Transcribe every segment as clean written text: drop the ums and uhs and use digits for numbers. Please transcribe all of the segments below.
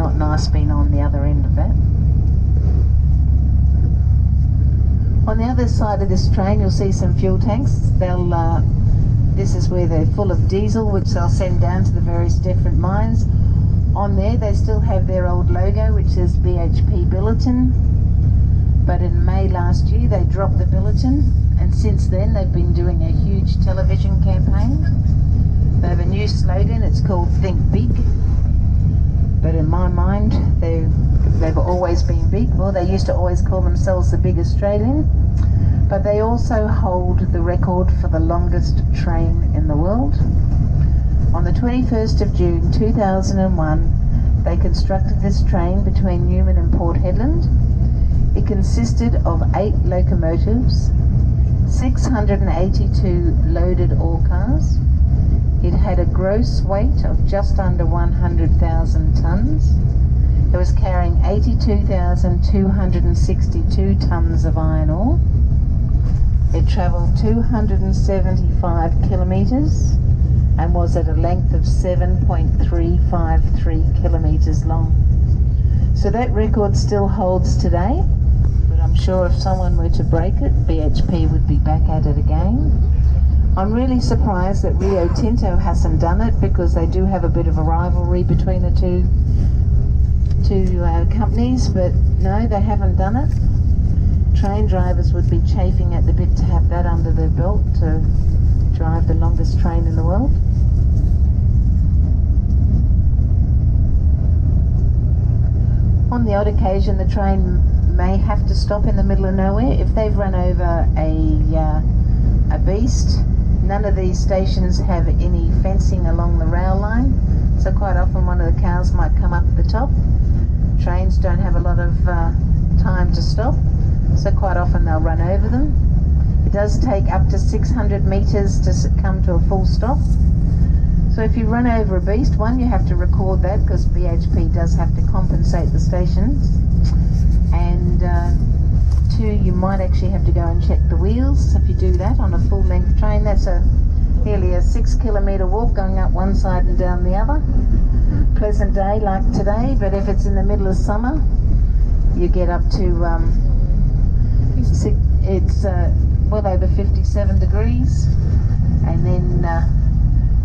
not nice being on the other end of that. On the other side of this train you'll see some fuel tanks. This is where they're full of diesel, which they'll send down to the various different mines. On there they still have their old logo, which is BHP Billiton, but in May last year they dropped the Billiton, and since then they've been doing a huge television campaign. They have a new slogan, it's called Think Big, but in my mind they've always been big. Well, they used to always call themselves the Big Australian, but they also hold the record for the longest train in the world. On the 21st of June 2001, they constructed this train between Newman and Port Hedland. It consisted of 8 locomotives, 682 loaded ore cars. It had a gross weight of just under 100,000 tonnes. It was carrying 82,262 tonnes of iron ore. It travelled 275 kilometres and was at a length of 7.353 kilometres long. So that record still holds today, but I'm sure if someone were to break it, BHP would be back at it again. I'm really surprised that Rio Tinto hasn't done it, because they do have a bit of a rivalry between the two companies, but no, they haven't done it. Train drivers would be chafing at the bit to have that under their belt to drive the longest train in the world. On the odd occasion the train may have to stop in the middle of nowhere. If they've run over a beast, none of these stations have any fencing along the rail line, so quite often one of the cows might come up the top. Trains don't have a lot of time to stop, so quite often they'll run over them. It does take up to 600 metres to come to a full stop. So if you run over a beast, one, you have to record that, because BHP does have to compensate the stations, and two, you might actually have to go and check the wheels. If you do that on a full length train, that's nearly a 6 kilometre walk going up one side and down the other. Pleasant day like today, but if it's in the middle of summer, you get up to it's well over 57 degrees, and then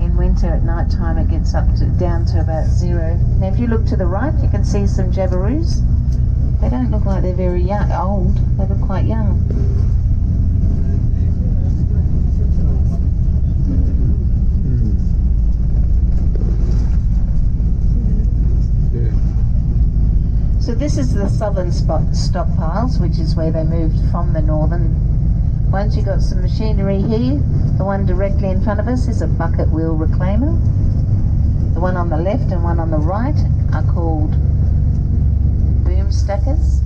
in winter at night time it gets down to about 0. Now if you look to the right, you can see some jabberoos. They don't look like they're very old, they look quite young. So this is the southern stockpiles, which is where they moved from the northern. Once you've got some machinery here, the one directly in front of us is a bucket wheel reclaimer. The one on the left and one on the right are called boom stackers.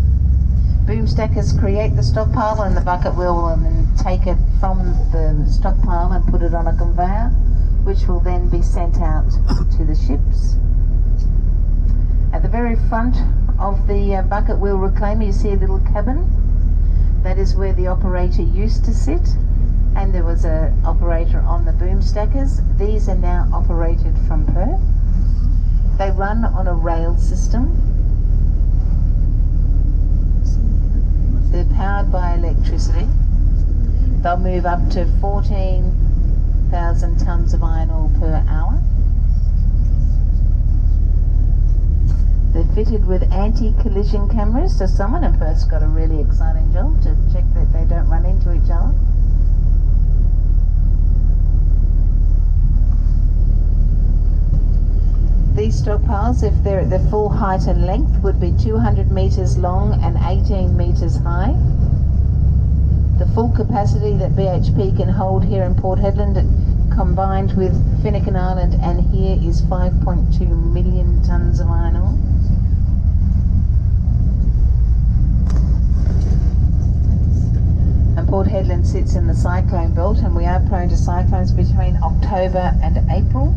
Boom stackers create the stockpile, and the bucket wheel will then take it from the stockpile and put it on a conveyor, which will then be sent out to the ships. At the very front of the bucket wheel reclaimer you see a little cabin. That is where the operator used to sit, and there was an operator on the boom stackers. These are now operated from Perth. They run on a rail system. They're powered by electricity. They'll move up to 14,000 tonnes of iron ore per hour. They're fitted with anti-collision cameras, so someone in Perth's got a really exciting job to check that they don't run into each other. These stockpiles, if they're at their full height and length, would be 200 metres long and 18 metres high. The full capacity that BHP can hold here in Port Hedland, combined with Finucane Island and here, is 5.2 million tonnes of iron ore. And Port Hedland sits in the cyclone belt, and we are prone to cyclones between October and April.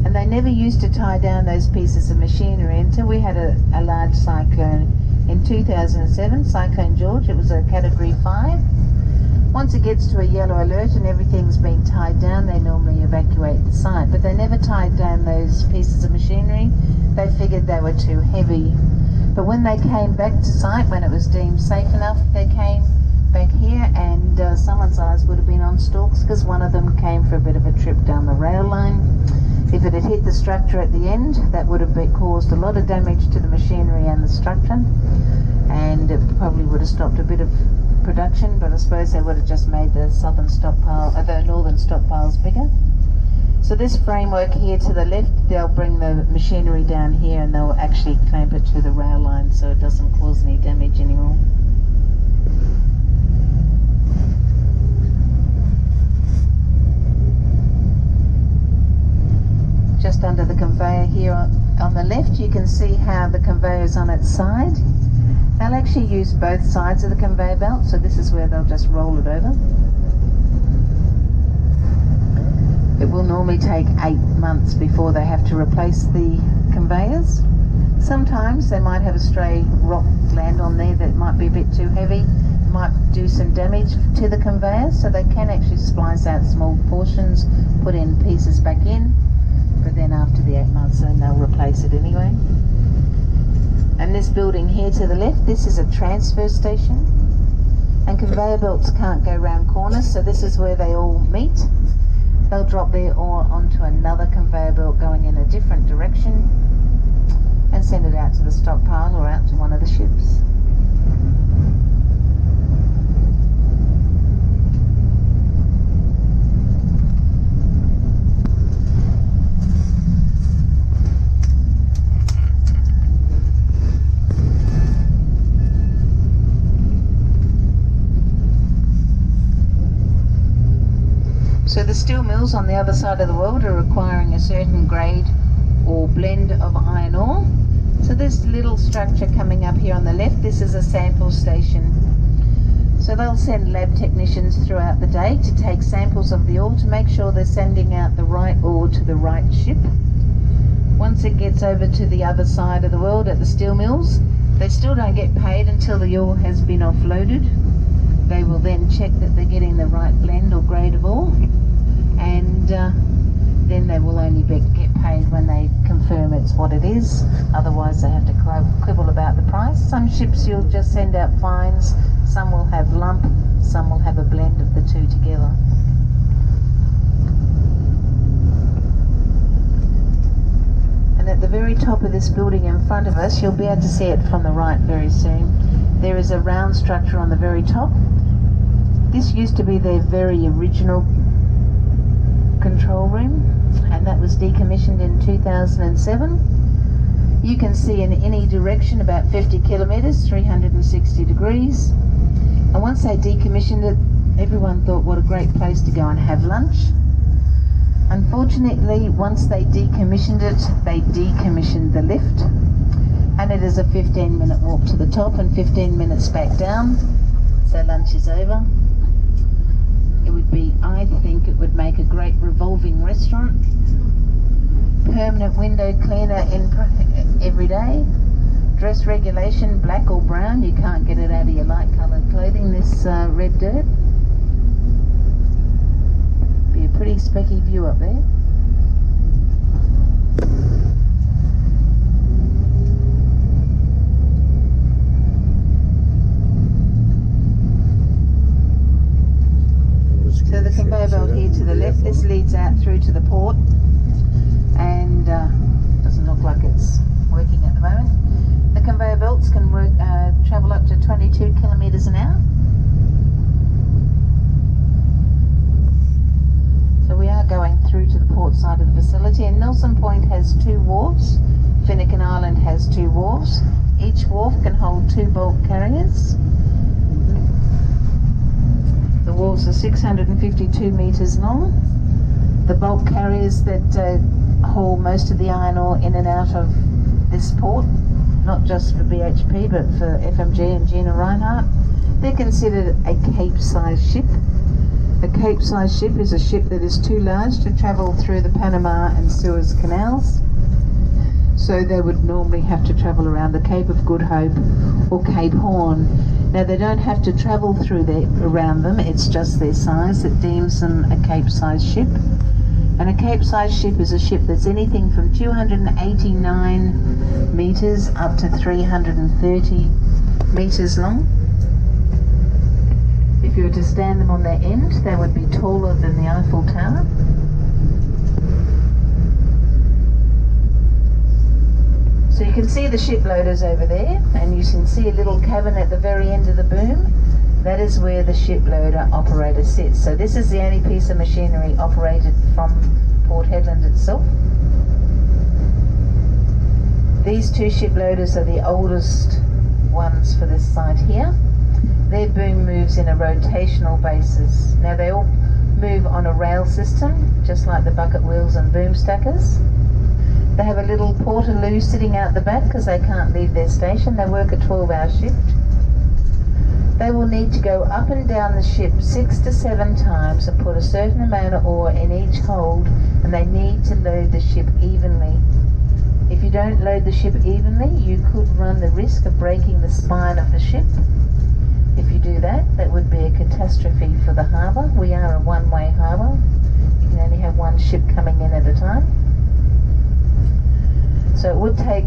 And they never used to tie down those pieces of machinery until we had a large cyclone in 2007, Cyclone George. It was a category 5. Once it gets to a yellow alert and everything's been tied down, they normally evacuate the site. But they never tied down those pieces of machinery. They figured they were too heavy. But when they came back to site, when it was deemed safe enough, they came back here, and someone's eyes would have been on stalks, because one of them came for a bit of a trip down the rail line. If it had hit the structure at the end, that would have caused a lot of damage to the machinery and the structure, and it probably would have stopped a bit of production, but I suppose they would have just made the the northern stockpiles bigger. So this framework here to the left, they'll bring the machinery down here and they'll actually clamp it to the rail line so it doesn't cause any damage anymore. Just under the conveyor here on the left, you can see how the conveyor is on its side. They'll actually use both sides of the conveyor belt, so this is where they'll just roll it over. It will normally take 8 months before they have to replace the conveyors. Sometimes they might have a stray rock land on there that might be a bit too heavy, might do some damage to the conveyor, so they can actually splice out small portions, put in pieces back in, but then after the 8 months then they'll replace it anyway. And this building here to the left, this is a transfer station, and conveyor belts can't go round corners, so this is where they all meet. They'll drop their ore onto another conveyor belt going in a different direction and send it out to the stockpile or out to one of the ships. So the steel mills on the other side of the world are requiring a certain grade or blend of iron ore. So this little structure coming up here on the left, this is a sample station. So they'll send lab technicians throughout the day to take samples of the ore to make sure they're sending out the right ore to the right ship. Once it gets over to the other side of the world at the steel mills, they still don't get paid until the ore has been offloaded. They will then check that they're getting the right blend or grade of ore, and then they will only get paid when they confirm it's what it is. Otherwise they have to quibble about the price. Some ships you'll just send out fines, some will have lump, some will have a blend of the two together. And at the very top of this building in front of us, you'll be able to see it from the right very soon. There is a round structure on the very top. This used to be their very original control room, and that was decommissioned in 2007. You can see in any direction about 50 kilometres, 360 degrees. And once they decommissioned it, everyone thought what a great place to go and have lunch. Unfortunately, once they decommissioned it, they decommissioned the lift, and it is a 15-minute walk to the top and 15 minutes back down, so lunch is over. It would be, I think it would make a great revolving restaurant. Permanent window cleaner in every day. Dress regulation, black or brown. You can't get it out of your light coloured clothing, this red dirt. Be a pretty specky view up there. So the conveyor belt here to the left, this leads out through to the port, and doesn't look like it's working at the moment. The conveyor belts can travel up to 22 kilometres an hour. So we are going through to the port side of the facility, and Nelson Point has 2 wharves. Finucane Island has 2 wharves. Each wharf can hold 2 bulk carriers. The wharves are 652 metres long. The bulk carriers that haul most of the iron ore in and out of this port, not just for BHP but for FMG and Gina Reinhardt, they're considered a Cape-sized ship. A Cape-sized ship is a ship that is too large to travel through the Panama and Suez canals. So they would normally have to travel around the Cape of Good Hope or Cape Horn. Now they don't have to travel around them, it's just their size that deems them a Cape-size ship. And a Cape-size ship is a ship that's anything from 289 metres up to 330 metres long. If you were to stand them on their end, they would be taller than the Eiffel Tower. So you can see the ship loaders over there, and you can see a little cabin at the very end of the boom. That is where the ship loader operator sits. So this is the only piece of machinery operated from Port Hedland itself. These two ship loaders are the oldest ones for this site here. Their boom moves in a rotational basis. Now they all move on a rail system, just like the bucket wheels and boom stackers. They have a little portaloo sitting out the back because they can't leave their station. They work a 12-hour shift. They will need to go up and down the ship 6 to 7 times and put a certain amount of ore in each hold, and they need to load the ship evenly. If you don't load the ship evenly, you could run the risk of breaking the spine of the ship. If you do that, that would be a catastrophe for the harbour. We are a one-way harbour. You can only have one ship coming in at a time. So it would take